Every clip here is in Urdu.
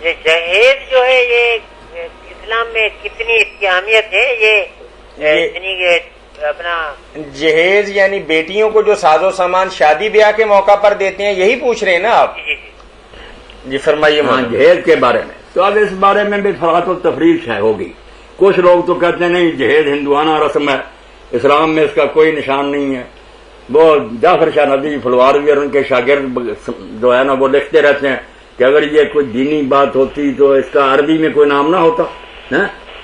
یہ جہیز جو ہے یہ اسلام میں کتنی اس کی اہمیت ہے؟ یہ اپنا جہیز یعنی بیٹیوں کو جو ساز و سامان شادی بیاہ کے موقع پر دیتے ہیں، یہی پوچھ رہے ہیں نا آپ؟ جی فرمائیے۔ جہیز کے بارے میں تو اب اس بارے میں بھی فرقت و تفریق ہے ہوگی۔ کچھ لوگ تو کہتے ہیں نہیں جہیز ہندوانہ رسم ہے، اسلام میں اس کا کوئی نشان نہیں ہے۔ وہ جعفر شاہ ندوی فلواروی اور ان کے شاگرد جو ہے نا وہ لکھتے رہتے ہیں کہ اگر یہ کوئی دینی بات ہوتی تو اس کا عربی میں کوئی نام نہ ہوتا۔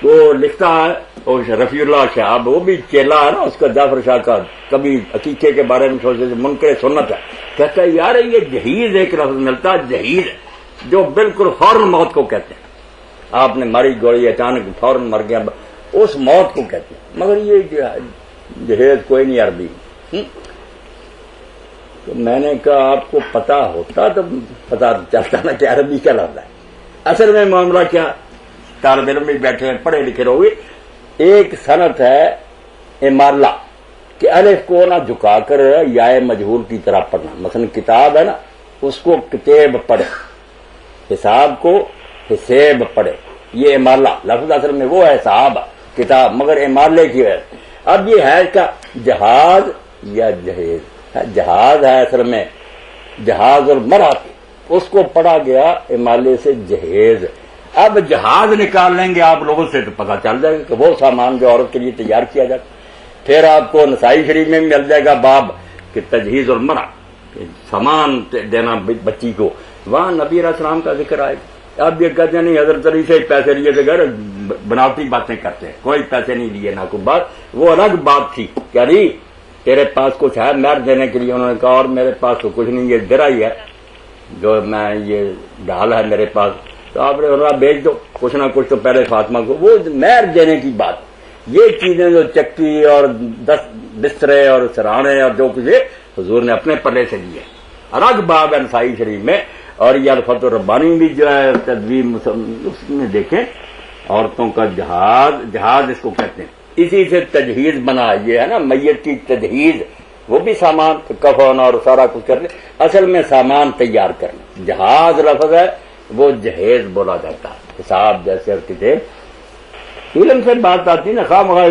وہ لکھتا ہے اور رفیع اللہ شہاب، وہ بھی چیلا ہے نا اس کا جعفر شاہ کا، کبھی عقیقے کے بارے میں سوچتے منکر سنت ہے، کہتا ہے یار یہ جہیز ایک لفظ ملتا ہے جہیز جو بالکل فوراً موت کو کہتے ہیں۔ آپ نے ماری گولی اچانک فوراً مر گیا، اس موت کو کہتے ہیں، مگر یہ جہیز کوئی نہیں عربی۔ تو میں نے کہا آپ کو پتا ہوتا تو پتا چلتا نا کہ عربی کا لفظ ہے۔ اصل میں معاملہ کیا، طالب علم بھی بیٹھے ہیں پڑھے لکھے رہو گے، ایک صنعت ہے امالہ کہ الف کو نہ جھکا کر یا مجہول کی طرح پڑھنا، مثلا کتاب ہے نا اس کو کتاب پڑھے، حساب کو حساب پڑھے، یہ امالہ لفظ اصل میں وہ ہے صحاب کتاب، مگر امالے کی ہے۔ اب یہ ہے کا جہاز یا جہیز، جہاز ہے اصل میں جہاز اور مرات، اس کو پڑھا گیا امالے سے جہیز۔ اب جہاز نکال لیں گے آپ لوگوں سے تو پتہ چل جائے گا کہ وہ سامان جو عورت کے لیے تیار کیا جاتا۔ پھر آپ کو نسائی شریف میں مل جائے گا باب کہ تجہیز اور مرا، سامان دینا بچی کو، وہاں نبی علیہ السلام کا ذکر آئے گا۔ اب یہ کہتے ہیں نہیں حضرت علی سے پیسے لیے بغیر بناوٹی باتیں کرتے ہیں، کوئی پیسے نہیں لیے نہ کوئی بات، وہ الگ بات تھی کہ علی تیرے پاس کچھ ہے مہر دینے کے لیے؟ انہوں نے کہا اور میرے پاس تو کچھ نہیں، یہ درا ہی ہے جو میں یہ ڈھال ہے میرے پاس، تو آپ نے بیچ دو کچھ نہ کچھ تو پہلے فاطمہ کو، وہ مہر دینے کی بات۔ یہ چیزیں جو چکی اور بسترے اور سرانے اور جو کچھ حضور نے اپنے پلے سے لیے، الگ باب ہے نسائی شریف میں۔ اور یہ الفتح الربانی بھی جو ہے تدوین اس میں دیکھیں، عورتوں کا جہاز، جہاز اس کو کہتے ہیں، اسی سے تجہیز بنا، یہ ہے نا میت کی تجہیز، وہ بھی سامان کفن اور سارا کچھ کرنے، اصل میں سامان تیار کرنا۔ جہاز لفظ ہے وہ جہیز بولا جاتا ہے، حساب جیسے اور کتاب۔ علم سے بات آتی نا، خواہ مخواہ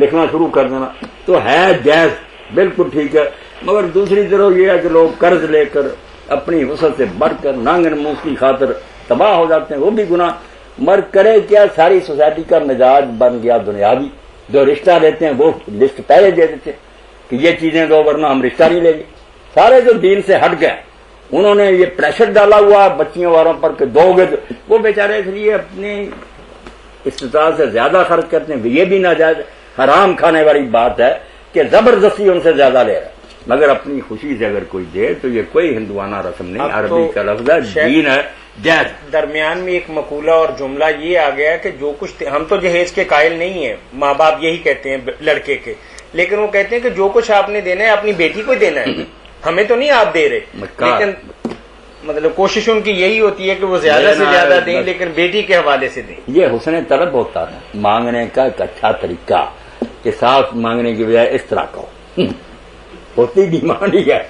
لکھنا شروع کر دینا تو ہے جائز، بالکل ٹھیک ہے، مگر دوسری طرف یہ ہے کہ لوگ قرض لے کر اپنی وسعت سے بڑھ کر نانگن منہ کی خاطر تباہ ہو جاتے ہیں، وہ بھی گناہ۔ مر کرے کیا، ساری سوسائٹی کا مزاج بن گیا دنیاوی، جو رشتہ لیتے ہیں وہ لسٹ پہلے دے دیتے کہ یہ چیزیں دو ورنہ ہم رشتہ نہیں لیں گے۔ سارے جو دین سے ہٹ گئے انہوں نے یہ پریشر ڈالا ہوا بچیوں والوں پر کہ دو گے، وہ بیچارے اس لیے اپنی استطاعت سے زیادہ خرچ کرتے ہیں۔ یہ بھی ناجائز حرام کھانے والی بات ہے کہ زبردستی ان سے زیادہ لے رہا ہے، مگر اپنی خوشی سے اگر کوئی دے تو یہ کوئی ہندوانہ رسم نہیں، عربی کا لفظ ہے، دین ہے جائز۔ درمیان میں ایک مقولہ اور جملہ یہ آ گیا کہ جو کچھ ہم تو جہیز کے قائل نہیں ہیں، ماں باپ یہی کہتے ہیں لڑکے کے، لیکن وہ کہتے ہیں کہ جو کچھ آپ نے دینا ہے اپنی بیٹی کو دینا ہے، ہمیں تو نہیں آپ دے رہے، لیکن مطلب کوشش ان کی یہی ہوتی ہے کہ وہ زیادہ سے زیادہ دیں لیکن بیٹی کے حوالے سے دیں۔ یہ حسن طلب ہوتا ہے مانگنے کا ایک اچھا طریقہ کہ صاف مانگنے کی بجائے اس طرح کا ہوتی ڈیمانڈ ہی ہے۔